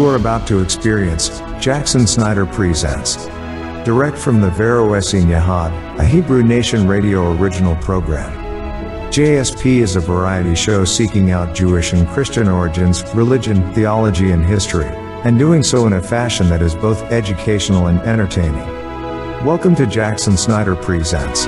are about to experience, Jackson Snyder presents. Direct from the Vero Essin Yahad, a Hebrew Nation radio original program. JSP is a variety show seeking out Jewish and Christian origins, religion, theology and history, and doing so in a fashion that is both educational and entertaining. Welcome to Jackson Snyder Presents.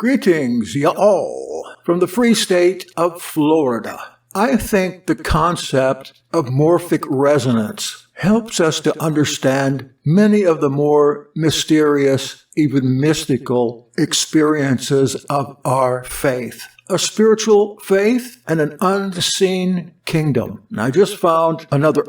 Greetings, y'all, from the free state of Florida. I think the concept of morphic resonance helps us to understand many of the more mysterious, even mystical experiences of our faith. A spiritual faith and an unseen kingdom. And I just found another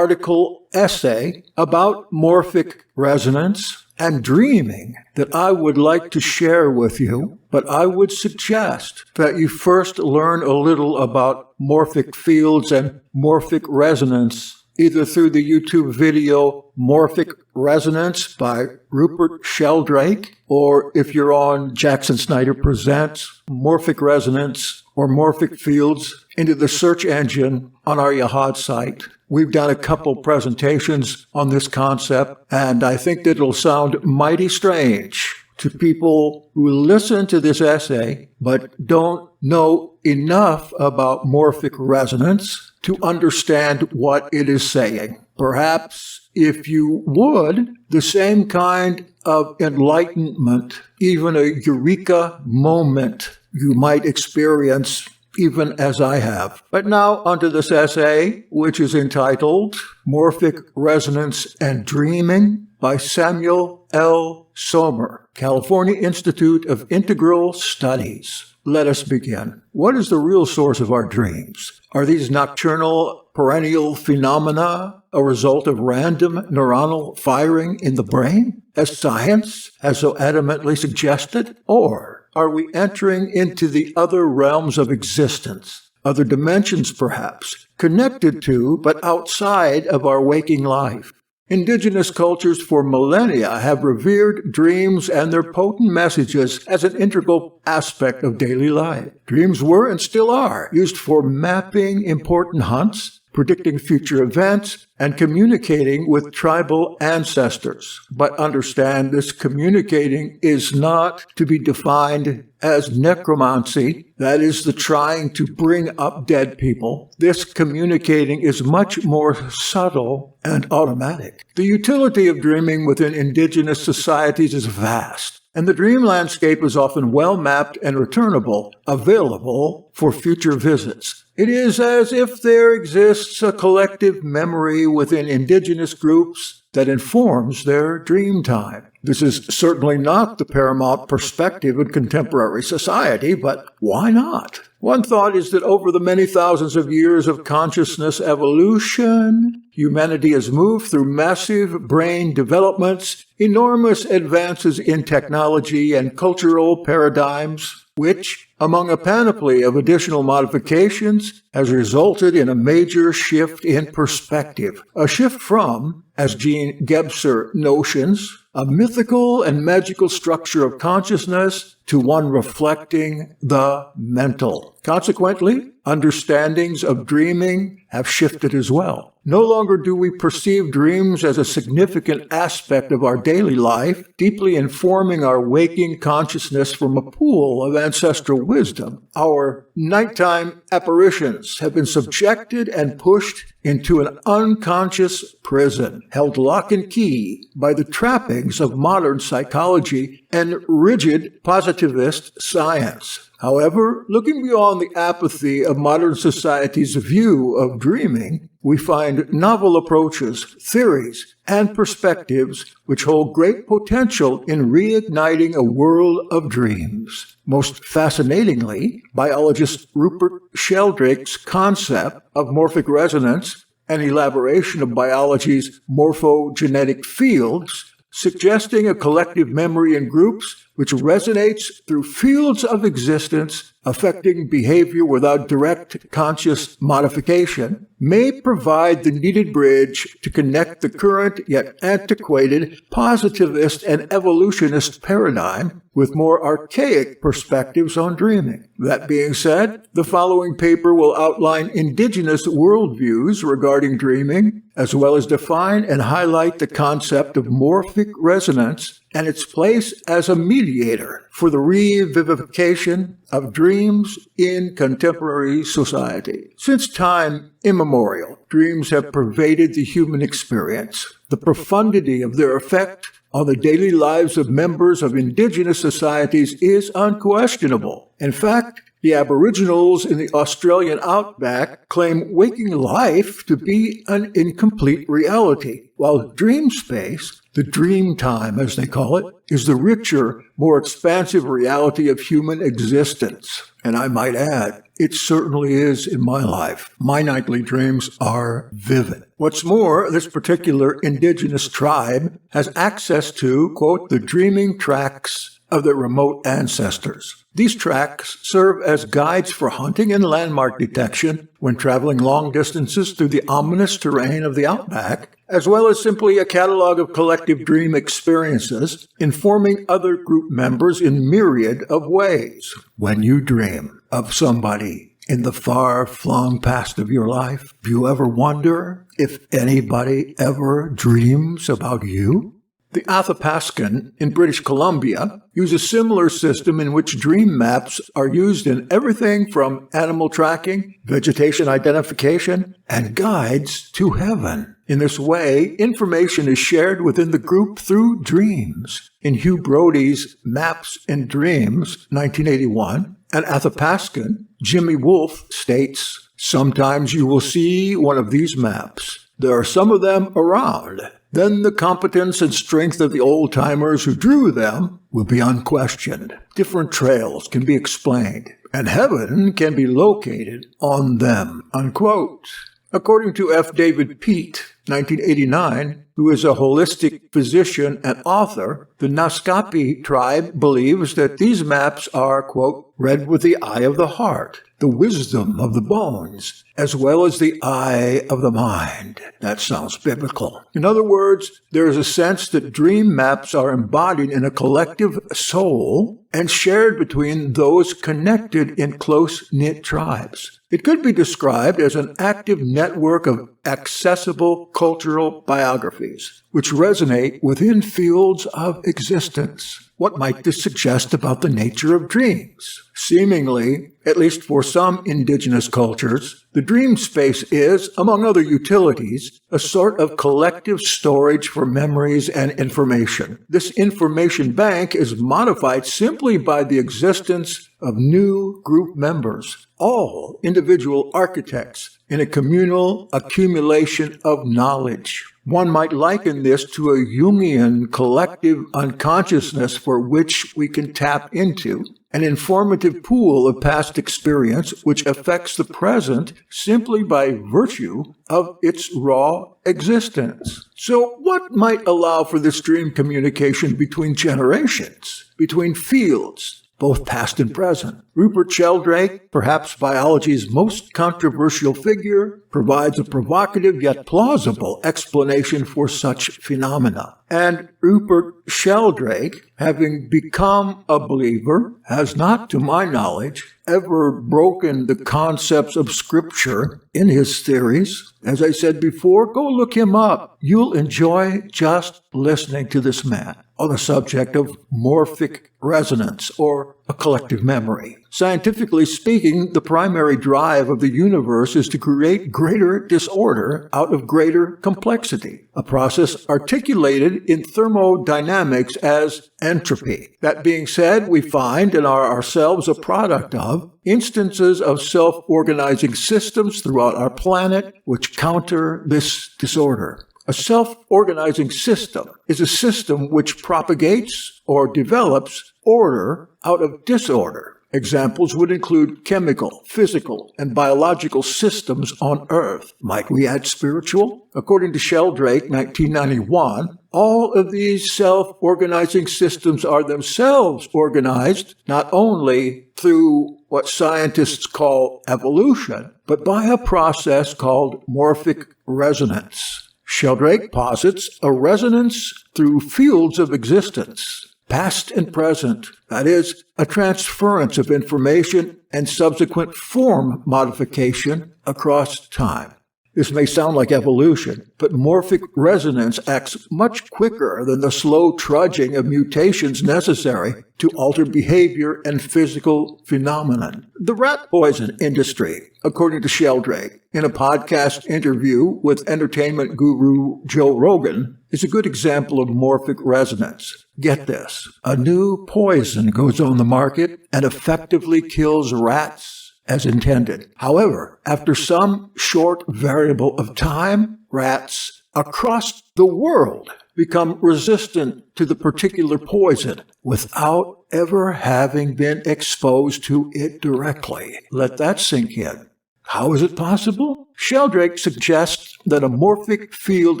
essay about morphic resonance and dreaming that I would like to share with you, but I would suggest that you first learn a little about morphic fields and morphic resonance, either through the YouTube video Morphic Resonance by Rupert Sheldrake, or if you're on Jackson Snyder Presents, Morphic Resonance or Morphic Fields into the search engine on our Yahad site. We've done a couple presentations on this concept, and I think that it'll sound mighty strange to people who listen to this essay but don't know enough about morphic resonance to understand what it is saying. Perhaps, if you would, the same kind of enlightenment, even a eureka moment you might experience even as I have. But now onto this essay, which is entitled Morphic Resonance and Dreaming by Samuel L. Sohmer, California Institute of Integral Studies. Let us begin. What is the real source of our dreams? Are these nocturnal, perennial phenomena a result of random neuronal firing in the brain, as science has so adamantly suggested? Or are we entering into the other realms of existence, other dimensions perhaps, connected to but outside of our waking life? Indigenous cultures for millennia have revered dreams and their potent messages as an integral aspect of daily life. Dreams were and still are used for mapping important hunts, predicting future events, and communicating with tribal ancestors. But understand, this communicating is not to be defined as necromancy, that is, the trying to bring up dead people. This communicating is much more subtle and automatic. The utility of dreaming within indigenous societies is vast, and the dream landscape is often well mapped and returnable, available for future visits. It is as if there exists a collective memory within indigenous groups that informs their dream time. This is certainly not the paramount perspective in contemporary society, but why not? One thought is that over the many thousands of years of consciousness evolution, humanity has moved through massive brain developments, enormous advances in technology and cultural paradigms, which, among a panoply of additional modifications, has resulted in a major shift in perspective. A shift from, as Jean Gebser notions, a mythical and magical structure of consciousness to one reflecting the mental. Consequently, understandings of dreaming have shifted as well. No longer do we perceive dreams as a significant aspect of our daily life, deeply informing our waking consciousness from a pool of ancestral wisdom. Our nighttime apparitions have been subjected and pushed into an unconscious prison, held lock and key by the trappings of modern psychology and rigid positivist science. However, looking beyond the apathy of modern society's view of dreaming, we find novel approaches, theories, and perspectives which hold great potential in reigniting a world of dreams. Most fascinatingly, biologist Rupert Sheldrake's concept of morphic resonance, an elaboration of biology's morphogenetic fields, suggesting a collective memory in groups which resonates through fields of existence affecting behavior without direct conscious modification, may provide the needed bridge to connect the current yet antiquated positivist and evolutionist paradigm with more archaic perspectives on dreaming. That being said, the following paper will outline indigenous worldviews regarding dreaming, as well as define and highlight the concept of morphic resonance and its place as a mediator for the revivification of dreams in contemporary society. Since time immemorial, dreams have pervaded the human experience. The profundity of their effect on the daily lives of members of indigenous societies is unquestionable. In fact, the Aboriginals in the Australian outback claim waking life to be an incomplete reality, while dream space, the dream time as they call it, is the richer, more expansive reality of human existence. And I might add, it certainly is in my life. My nightly dreams are vivid. What's more, this particular indigenous tribe has access to, quote, the dreaming tracks of their remote ancestors. These tracks serve as guides for hunting and landmark detection when traveling long distances through the ominous terrain of the outback, as well as simply a catalog of collective dream experiences, informing other group members in myriad of ways. When you dream of somebody in the far-flung past of your life, do you ever wonder if anybody ever dreams about you? The Athabascan in British Columbia use a similar system in which dream maps are used in everything from animal tracking, vegetation identification, and guides to heaven. In this way, information is shared within the group through dreams. In Hugh Brody's Maps and Dreams, 1981, an Athabascan, Jimmy Wolfe, states, "Sometimes you will see one of these maps. There are some of them around. Then the competence and strength of the old-timers who drew them will be unquestioned. Different trails can be explained, and heaven can be located on them," unquote. According to F. David Peat, 1989, who is a holistic physician and author, the Naskapi tribe believes that these maps are, quote, read with the eye of the heart, the wisdom of the bones, as well as the eye of the mind. That sounds biblical. In other words, there is a sense that dream maps are embodied in a collective soul and shared between those connected in close-knit tribes. It could be described as an active network of accessible cultural biographies, which resonate within fields of existence. What might this suggest about the nature of dreams? Seemingly, at least for some indigenous cultures, the dream space is, among other utilities, a sort of collective storage for memories and information. This information bank is modified simply by the existence of new group members, all individual architects in a communal accumulation of knowledge. One might liken this to a Jungian collective unconsciousness for which we can tap into, an informative pool of past experience which affects the present simply by virtue of its raw existence. So what might allow for this dream communication between generations, between fields, both past and present? Rupert Sheldrake, perhaps biology's most controversial figure, provides a provocative yet plausible explanation for such phenomena. And Rupert Sheldrake, having become a believer, has not, to my knowledge, ever broken the concepts of Scripture in his theories. As I said before, go look him up. You'll enjoy just listening to this man on the subject of morphic resonance, or a collective memory. Scientifically speaking, the primary drive of the universe is to create greater disorder out of greater complexity, a process articulated in thermodynamics as entropy. That being said, we find and are ourselves a product of instances of self-organizing systems throughout our planet which counter this disorder. A self-organizing system is a system which propagates or develops order out of disorder. Examples would include chemical, physical, and biological systems on Earth. Might we add spiritual? According to Sheldrake, 1991, all of these self-organizing systems are themselves organized not only through what scientists call evolution, but by a process called morphic resonance. Sheldrake posits a resonance through fields of existence, past and present, that is, a transference of information and subsequent form modification across time. This may sound like evolution, but morphic resonance acts much quicker than the slow trudging of mutations necessary to alter behavior and physical phenomenon. The rat poison industry, according to Sheldrake, in a podcast interview with entertainment guru Joe Rogan, is a good example of morphic resonance. Get this, a new poison goes on the market and effectively kills rats as intended. However, after some short variable of time, rats across the world become resistant to the particular poison without ever having been exposed to it directly. Let that sink in. How is it possible? Sheldrake suggests that a morphic field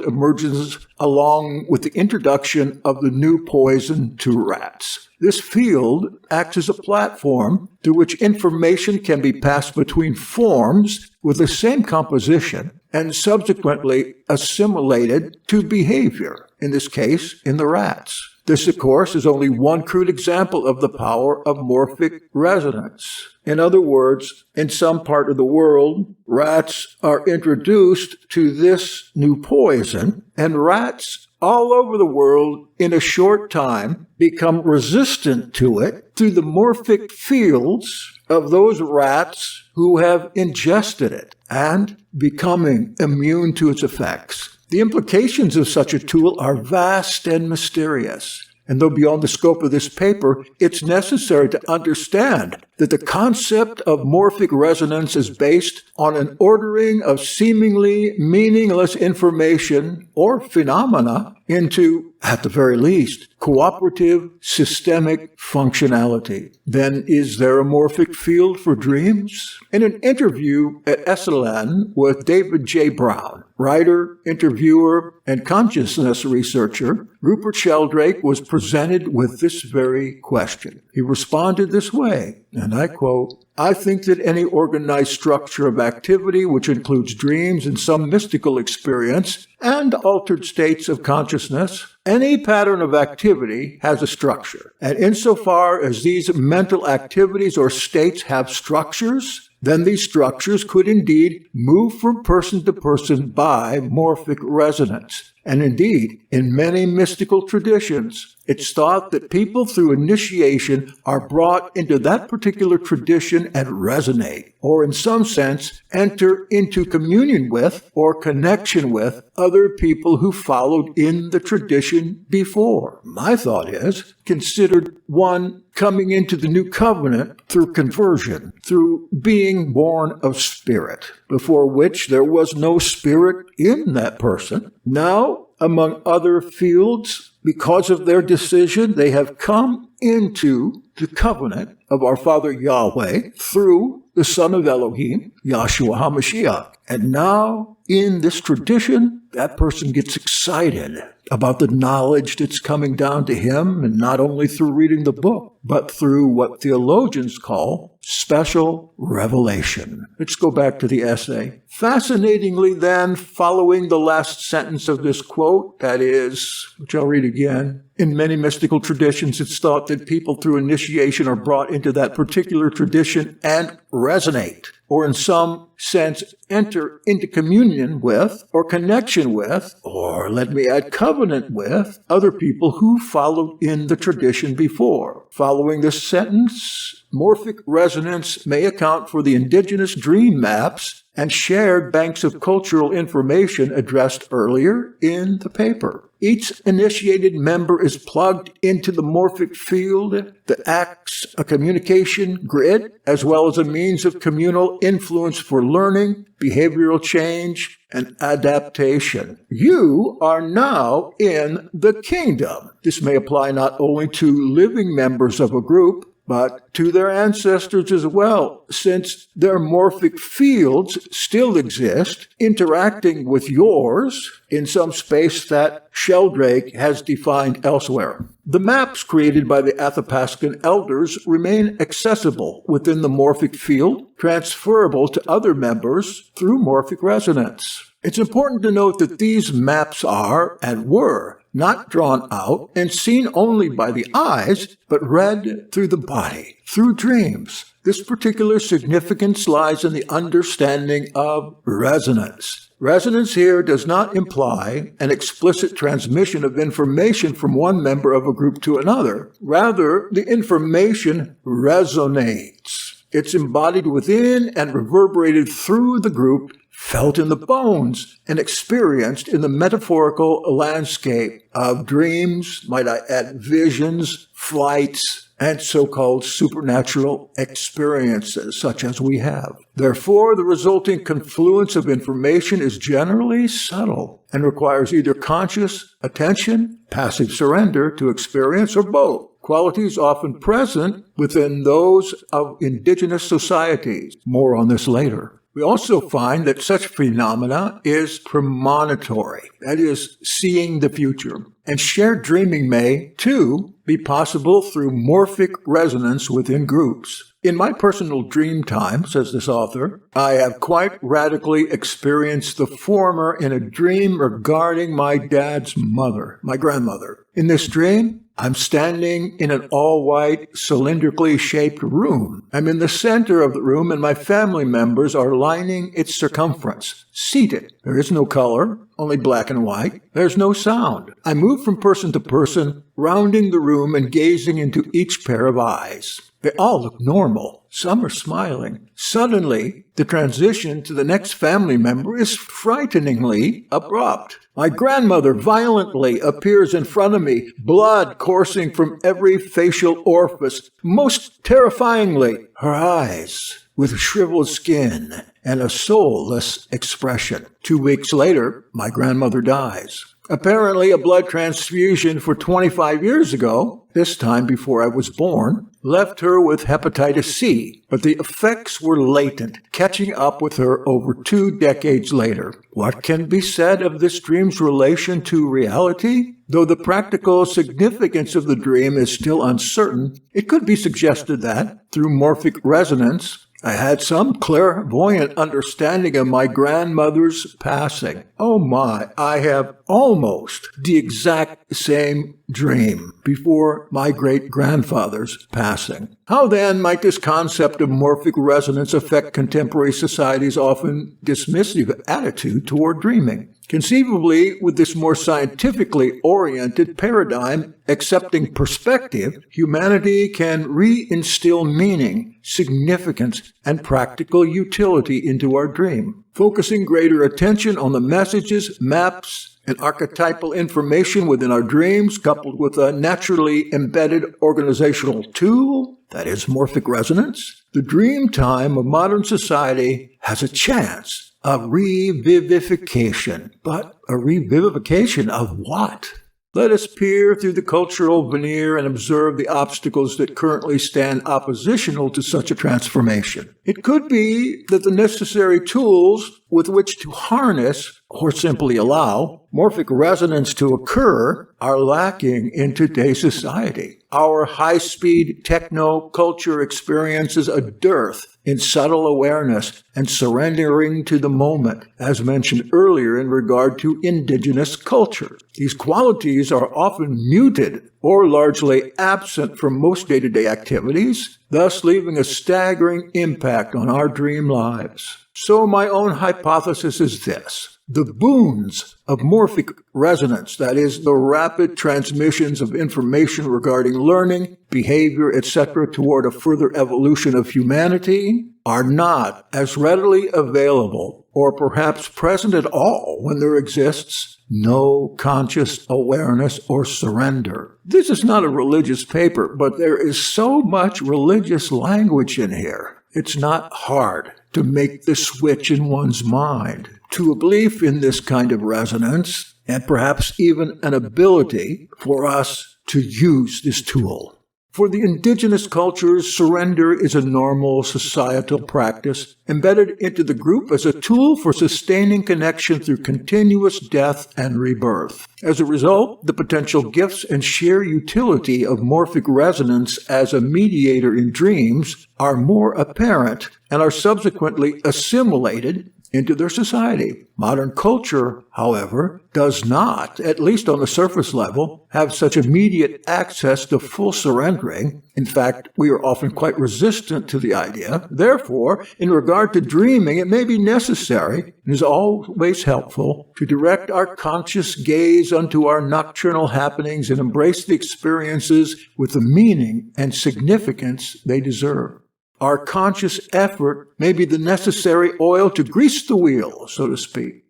emerges along with the introduction of the new poison to rats. This field acts as a platform through which information can be passed between forms with the same composition and subsequently assimilated to behavior, in this case, in the rats. This, of course, is only one crude example of the power of morphic resonance. In other words, in some part of the world, rats are introduced to this new poison, and rats all over the world in a short time become resistant to it through the morphic fields of those rats who have ingested it and becoming immune to its effects. The implications of such a tool are vast and mysterious. And though beyond the scope of this paper, it's necessary to understand that the concept of morphic resonance is based on an ordering of seemingly meaningless information or phenomena into, at the very least, cooperative systemic functionality. Then is there a morphic field for dreams? In an interview at SLN with David J. Brown, writer, interviewer, and consciousness researcher, Rupert Sheldrake was presented with this very question. He responded this way, and I quote, "I think that any organized structure of activity, which includes dreams and some mystical experience, and altered states of consciousness, any pattern of activity has a structure. And insofar as these mental activities or states have structures, then these structures could indeed move from person to person by morphic resonance. And indeed, in many mystical traditions, it's thought that people through initiation are brought into that particular tradition and resonate, or in some sense, enter into communion with or connection with other people who followed in the tradition before. My thought is, considered one coming into the new covenant through conversion, through being born of spirit, before which there was no spirit in that person. Now, among other fields, because of their decision, they have come into the covenant of our Father Yahweh through the Son of Elohim, Yahshua HaMashiach. And now, in this tradition, that person gets excited about the knowledge that's coming down to him, and not only through reading the book, but through what theologians call special revelation. Let's go back to the essay. Fascinatingly then, following the last sentence of this quote, that is, which I'll read again, in many mystical traditions, it's thought that people through initiation are brought into that particular tradition and resonate, or in some sense, enter into communion with, or connection with, or let me add covenant with, other people who followed in the tradition before. Following this sentence, morphic resonance may account for the indigenous dream maps and shared banks of cultural information addressed earlier in the paper. Each initiated member is plugged into the morphic field that acts a communication grid as well as a means of communal influence for learning, behavioral change, and adaptation. You are now in the kingdom. This may apply not only to living members of a group, but to their ancestors as well, since their morphic fields still exist, interacting with yours in some space that Sheldrake has defined elsewhere. The maps created by the Athapascan elders remain accessible within the morphic field, transferable to other members through morphic resonance. It's important to note that these maps are, and were, not drawn out and seen only by the eyes, but read through the body, through dreams. This particular significance lies in the understanding of resonance. Resonance here does not imply an explicit transmission of information from one member of a group to another. Rather, the information resonates. It's embodied within and reverberated through the group, felt in the bones, and experienced in the metaphorical landscape of dreams, might I add visions, flights, and so-called supernatural experiences, such as we have. Therefore, the resulting confluence of information is generally subtle and requires either conscious attention, passive surrender to experience, or both. Qualities often present within those of indigenous societies. More on this later. We also find that such phenomena is premonitory, that is, seeing the future. And shared dreaming may, too, be possible through morphic resonance within groups. In my personal dream time, says this author, I have quite radically experienced the former in a dream regarding my dad's mother, my grandmother. In this dream, I'm standing in an all-white, cylindrically shaped room. I'm in the center of the room, and my family members are lining its circumference, seated. There is no color, only black and white. There's no sound. I move from person to person, rounding the room and gazing into each pair of eyes. They all look normal. Some are smiling. Suddenly, the transition to the next family member is frighteningly abrupt. My grandmother violently appears in front of me, blood coursing from every facial orifice. Most terrifyingly, her eyes, with shriveled skin and a soulless expression. 2 weeks later, my grandmother dies. Apparently, a blood transfusion for 25 years ago, this time before I was born, left her with hepatitis C, but the effects were latent, catching up with her over 2 decades later. What can be said of this dream's relation to reality? Though the practical significance of the dream is still uncertain, it could be suggested that, through morphic resonance, I had some clairvoyant understanding of my grandmother's passing. Oh my, I have almost the exact same dream before my great-grandfather's passing. How then might this concept of morphic resonance affect contemporary society's often dismissive attitude toward dreaming? Conceivably, with this more scientifically oriented paradigm accepting perspective, humanity can reinstill meaning, significance, and practical utility into our dream, focusing greater attention on the messages, maps, and archetypal information within our dreams, coupled with a naturally embedded organizational tool, that is morphic resonance. The dream time of modern society has a chance of revivification. But a revivification of what? Let us peer through the cultural veneer and observe the obstacles that currently stand oppositional to such a transformation. It could be that the necessary tools with which to harness, or simply allow, morphic resonance to occur are lacking in today's society. Our high-speed techno-culture experiences a dearth in subtle awareness and surrendering to the moment, as mentioned earlier in regard to indigenous culture. These qualities are often muted or largely absent from most day-to-day activities, thus leaving a staggering impact on our dream lives. So my own hypothesis is this. The boons of morphic resonance, that is, the rapid transmissions of information regarding learning, behavior, etc., toward a further evolution of humanity, are not as readily available or perhaps present at all when there exists no conscious awareness or surrender. This is not a religious paper, but there is so much religious language in here. It's not hard to make the switch in one's mind to a belief in this kind of resonance, and perhaps even an ability for us to use this tool. For the indigenous cultures, surrender is a normal societal practice embedded into the group as a tool for sustaining connection through continuous death and rebirth. As a result, the potential gifts and sheer utility of morphic resonance as a mediator in dreams are more apparent and are subsequently assimilated into their society. Modern culture, however, does not, at least on the surface level, have such immediate access to full surrendering. In fact, we are often quite resistant to the idea. Therefore, in regard to dreaming, it may be necessary and is always helpful to direct our conscious gaze unto our nocturnal happenings and embrace the experiences with the meaning and significance they deserve. Our conscious effort may be the necessary oil to grease the wheel, so to speak.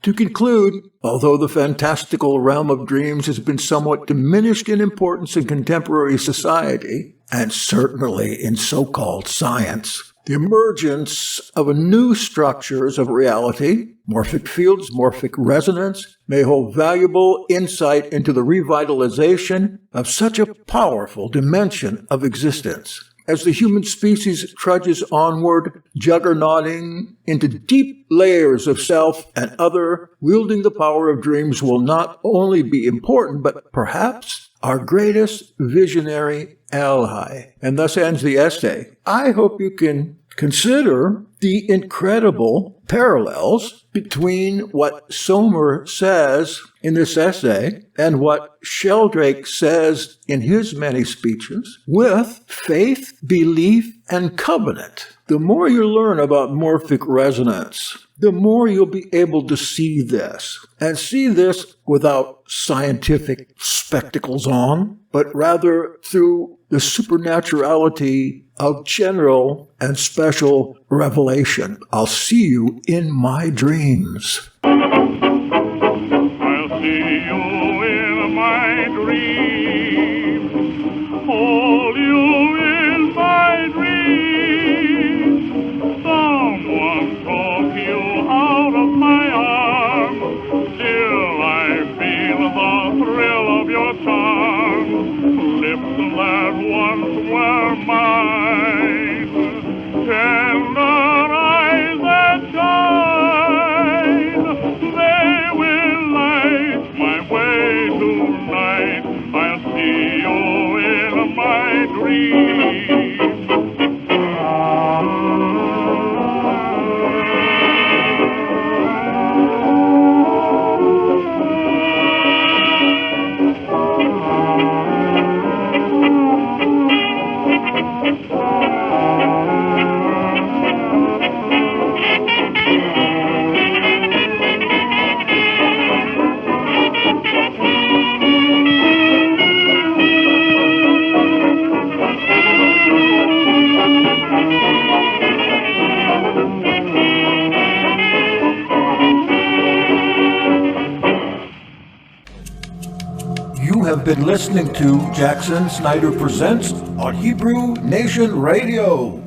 To conclude, although the fantastical realm of dreams has been somewhat diminished in importance in contemporary society, and certainly in so-called science, the emergence of new structures of reality, morphic fields, morphic resonance, may hold valuable insight into the revitalization of such a powerful dimension of existence. As the human species trudges onward, juggernauting into deep layers of self and other, wielding the power of dreams will not only be important, but perhaps our greatest visionary ally. And thus ends the essay. I hope you can consider the incredible parallels between what Sohmer says in this essay and what Sheldrake says in his many speeches with faith, belief, and covenant. The more you learn about morphic resonance, the more you'll be able to see this, and see this without scientific spectacles on, but rather through the supernaturality of general and special revelation. I'll see you in my dreams. I'll see you in my dreams. Hold you in my dreams. Someone took you out of my arms. Still I feel the thrill of your charm. Lips that once were mine. Tender eyes that shine. They will light my way tonight. I'll see you in my dreams. You have been listening to Jackson Snyder Presents on Hebrew Nation Radio.